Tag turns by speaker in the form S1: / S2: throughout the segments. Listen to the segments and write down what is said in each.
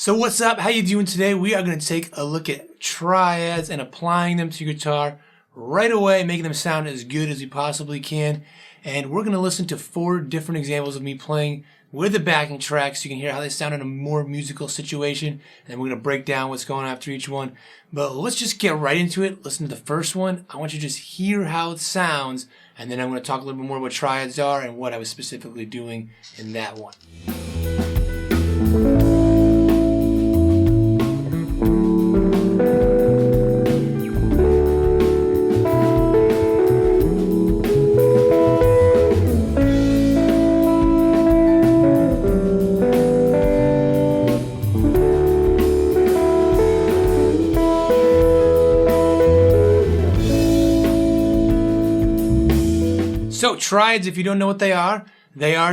S1: So what's up? How you doing today? We are going to take a look at triads and applying them to your guitar right away, making them sound as good as we possibly can. And we're going to listen to 4 different examples of me playing with the backing track so you can hear how they sound in a more musical situation. And then we're going to break down what's going on after each one. But let's just get right into it. Listen to the first one. I want you to just hear how it sounds. And then I'm going to talk a little bit more about what triads are and what I was specifically doing in that one. So triads, if you don't know what they are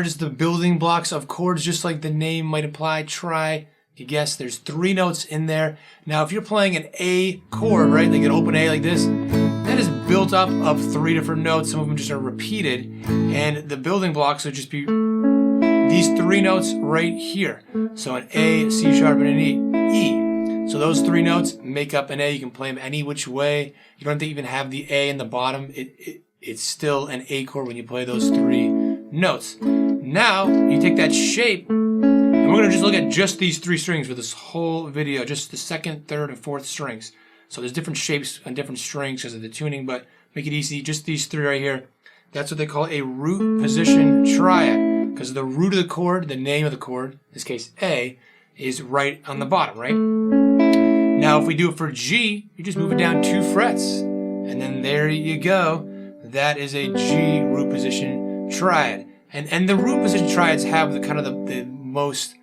S1: just the building blocks of chords, just like the name might imply. Try to guess. There's 3 notes in there. Now, if you're playing an A chord, right, like an open A like this, that is built up of 3 different notes. Some of them just are repeated, and the building blocks would just be these 3 notes right here. So an A, C sharp, and an E. So those 3 notes make up an A. You can play them any which way. You don't have to even have the A in the bottom. It's still an A chord when you play those 3 notes. Now, you take that shape, and we're going to just look at just these 3 strings for this whole video, just the 2nd, 3rd, and 4th strings. So there's different shapes on different strings because of the tuning, but make it easy, just these 3 right here. That's what they call a root position triad, because the root of the chord, the name of the chord, in this case A, is right on the bottom, right? Now, if we do it for G, you just move it down 2 frets, and then there you go. That is a G root position triad. And the root position triads have the kind of the most,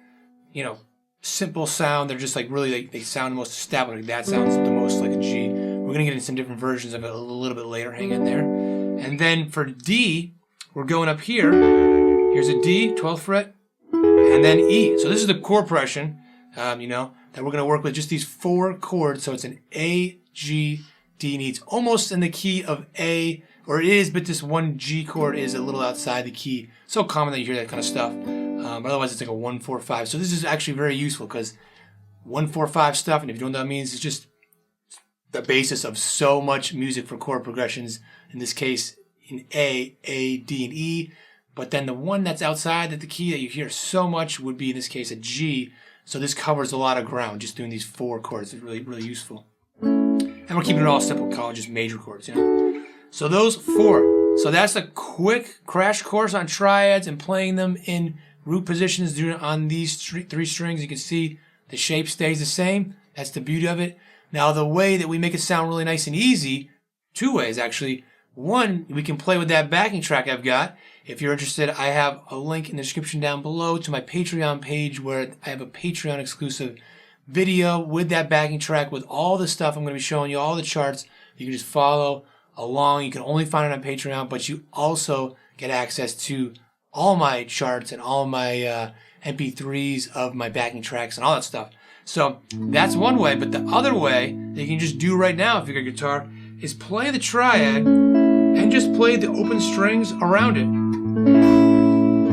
S1: simple sound. They're just like really, they sound the most established. Like that sounds the most like a G. We're going to get into some different versions of it a little bit later. Hang in there. And then for D, we're going up here. Here's a D, 12th fret, and then E. So this is the chord progression, that we're going to work with just these 4 chords. So it's an A, G, D, and E. It's almost in the key of A, or it is, but this one G chord is a little outside the key. So common that you hear that kind of stuff. But otherwise, it's like a 1, 4, 5. So this is actually very useful because 1, 4, 5 stuff, and if you don't know what that means, it's just the basis of so much music for chord progressions. In this case, in A, D, and E. But then the one that's outside of the key that you hear so much would be, in this case, a G. So this covers a lot of ground, just doing these 4 chords. It's really, really useful. And we're keeping it all simple, call it just major chords, So those 4. So that's a quick crash course on triads and playing them in root positions on these 3 strings. You can see the shape stays the same. That's the beauty of it. Now the way that we make it sound really nice and easy, 2 ways actually. One, we can play with that backing track I've got. If you're interested, I have a link in the description down below to my Patreon page where I have a Patreon exclusive video with that backing track with all the stuff I'm going to be showing you, all the charts. You can just follow along. You can only find it on Patreon, but you also get access to all my charts and all my MP3s of my backing tracks and all that stuff. So that's one way, but the other way that you can just do right now if you got a guitar is play the triad and just play the open strings around it.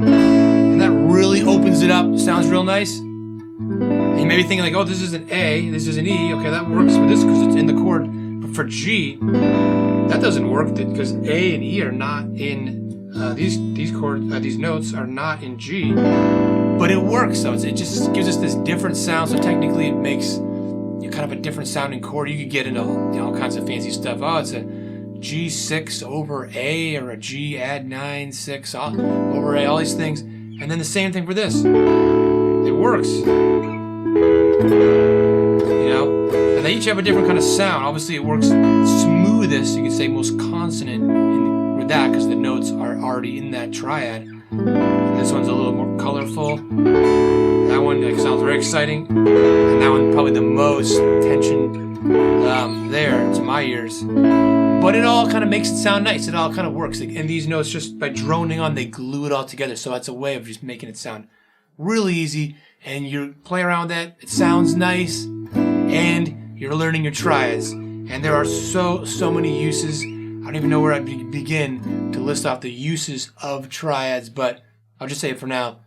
S1: And that really opens it up. Sounds real nice. And you may be thinking like, oh, this is an A, this is an E. Okay, that works for this because it's in the chord. But for G, that doesn't work because A and E are not in these chords. These notes are not in G, but it works. So it just gives us this different sound. So technically, it makes kind of a different sounding chord. You could get into all kinds of fancy stuff. Oh, it's a G6 over A, or a G add 9 6 over A. All these things, and then the same thing for this. It works. And they each have a different kind of sound. Obviously, it works smoothest, you could say most consonant with that because the notes are already in that triad. And this one's a little more colorful. That one sounds very exciting. And that one probably the most tension there to my ears. But it all kind of makes it sound nice. It all kind of works. And these notes, just by droning on, they glue it all together. So that's a way of just making it sound really easy. And you play around with that. It sounds nice. And you're learning your triads. And there are so many uses. I don't even know where I'd begin to list off the uses of triads, but I'll just say it for now.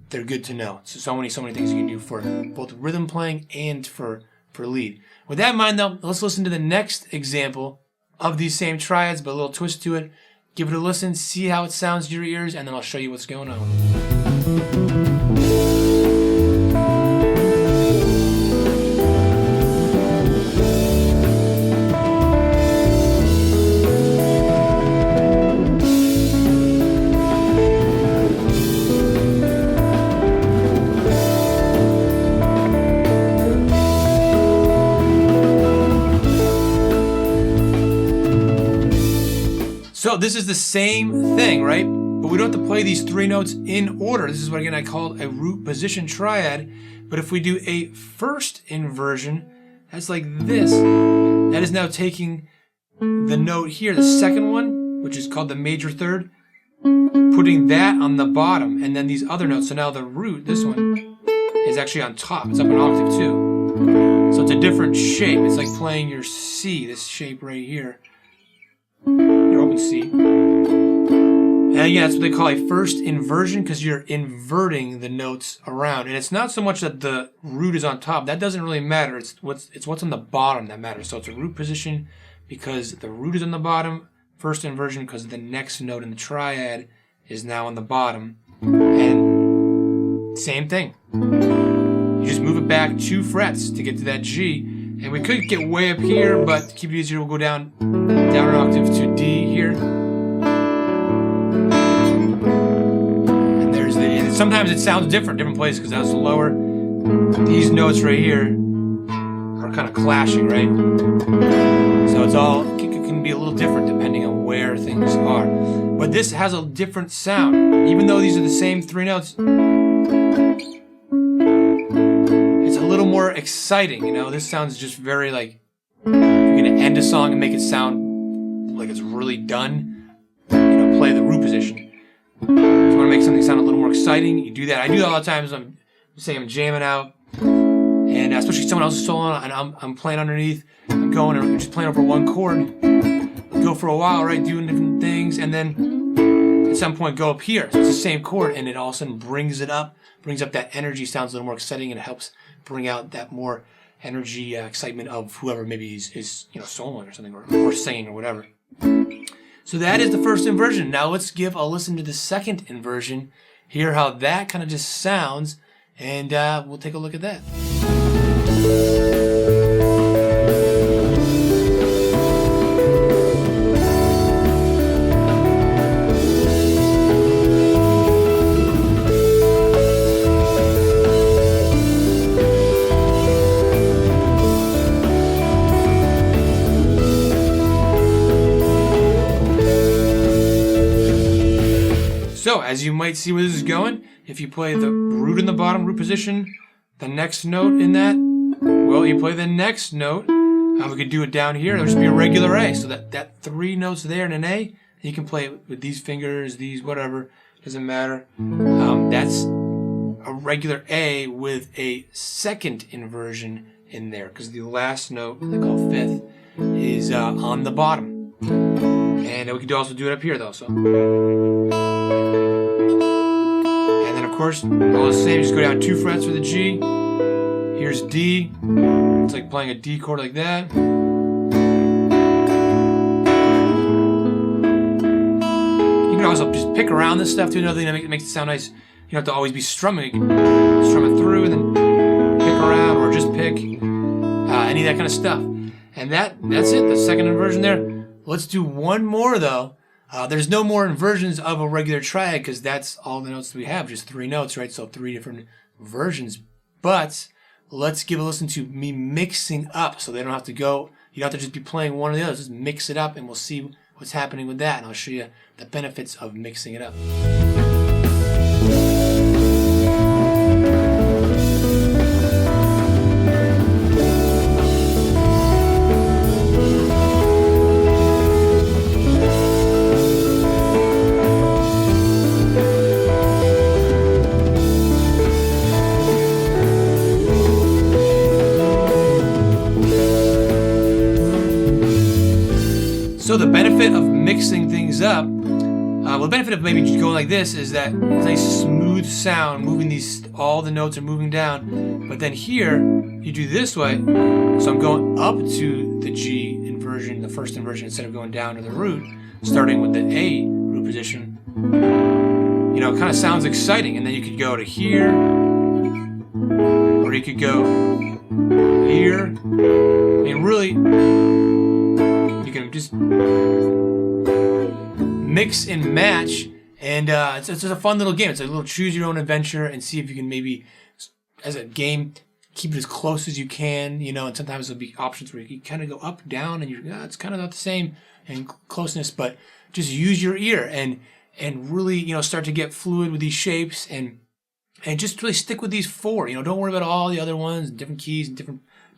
S1: they're good to know. So many things you can do for both rhythm playing and for lead. With that in mind, though, let's listen to the next example of these same triads, but a little twist to it. Give it a listen, see how it sounds to your ears, and then I'll show you what's going on. So this is the same thing, right? But we don't have to play these three notes in order. This is what, again, I called a root position triad. But if we do a first inversion, that's like this. That is now taking the note here, the second one, which is called the major third, putting that on the bottom, and then these other notes. So now the root, this one, is actually on top. It's up an octave too. So it's a different shape. It's like playing your C, this shape right here. Your open C. And again, that's what they call a first inversion, because you're inverting the notes around. And it's not so much that the root is on top. That doesn't really matter. It's what's on the bottom that matters. So it's a root position because the root is on the bottom. First inversion because the next note in the triad is now on the bottom. And same thing. You just move it back 2 frets to get to that G. And we could get way up here, but to keep it easier, we'll go down an octave to D here. And there's and sometimes it sounds different places because that's lower. These notes right here are kind of clashing, right? So it can be a little different depending on where things are. But this has a different sound. Even though these are the same 3 notes, a little more exciting, you know. This sounds just very like you're gonna end a song and make it sound like it's really done. You know, play the root position. If you want to make something sound a little more exciting, you do that. I do that all the time. I'm jamming out, and especially someone else's solo, and I'm playing underneath. I'm going and I'm just playing over one chord. Go for a while, right, doing different things, and then at some point go up here. So it's the same chord, and it all of a sudden brings up that energy. Sounds a little more exciting, and it helps bring out that more energy, excitement of whoever maybe is soloing or something, or singing or whatever. So that is the first inversion. Now let's give a listen to the second inversion, hear how that kind of just sounds, and we'll take a look at that. So, as you might see where this is going, if you play the root in the bottom, root position, the next note in that, well, you play the next note. We could do it down here. There'll just be a regular A. So that 3 notes there in an A, you can play it with these fingers, these, whatever, doesn't matter. That's a regular A with a second inversion in there, because the last note, they call fifth, is on the bottom. And we could also do it up here, though. So. And then, of course, all the same, just go down 2 frets for the G. Here's D. It's like playing a D chord like that. You can also just pick around this stuff too. Another thing that makes it sound nice. You don't have to always be strumming. You can strum it through and then pick around, or just pick any of that kind of stuff. And that's it. The second inversion there. Let's do one more though. There's no more inversions of a regular triad because that's all the notes that we have, just 3 notes, right? So 3 different versions. But let's give a listen to me mixing up, so they don't have to go. You don't have to just be playing one or the other. Just mix it up, and we'll see what's happening with that. And I'll show you the benefits of mixing it up. So the benefit of mixing things up, well, the benefit of maybe just going like this is that it's a nice smooth smooth sound, moving these, all the notes are moving down. But then here, you do this way, so I'm going up to the G inversion, the first inversion, instead of going down to the root, starting with the A root position. You know, it kind of sounds exciting, and then you could go to here, or you could go here. I mean, really, you can just mix and match, and it's just a fun little game. It's a little choose your own adventure, and see if you can maybe, as a game, keep it as close as you can, you know, and sometimes there'll be options where you kind of go up, down, and it's kind of not the same in closeness, but just use your ear and really, you know, start to get fluid with these shapes, and just really stick with these 4. You know, don't worry about all the other ones, different keys, and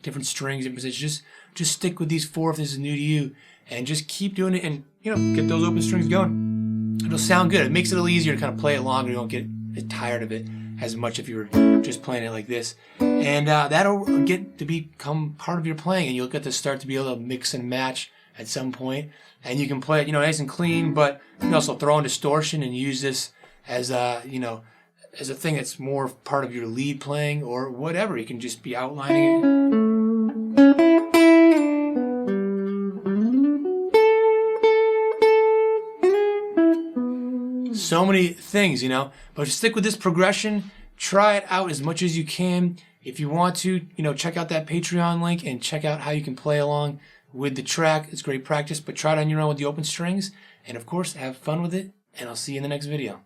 S1: different strings, different positions. Just stick with these 4 if this is new to you, and just keep doing it, and, you know, get those open strings going. It'll sound good. It makes it a little easier to kind of play it longer. You don't get tired of it as much if you were just playing it like this. And that'll get to become part of your playing, and you'll get to start to be able to mix and match at some point. And you can play it, you know, nice and clean, but you can also throw in distortion and use this as a, you know, as a thing that's more part of your lead playing or whatever. You can just be outlining it. So many things, you know, but stick with this progression. Try it out as much as you can. If you want to, you know, check out that Patreon link and check out how you can play along with the track. It's great practice, but try it on your own with the open strings. And of course, have fun with it, and I'll see you in the next video.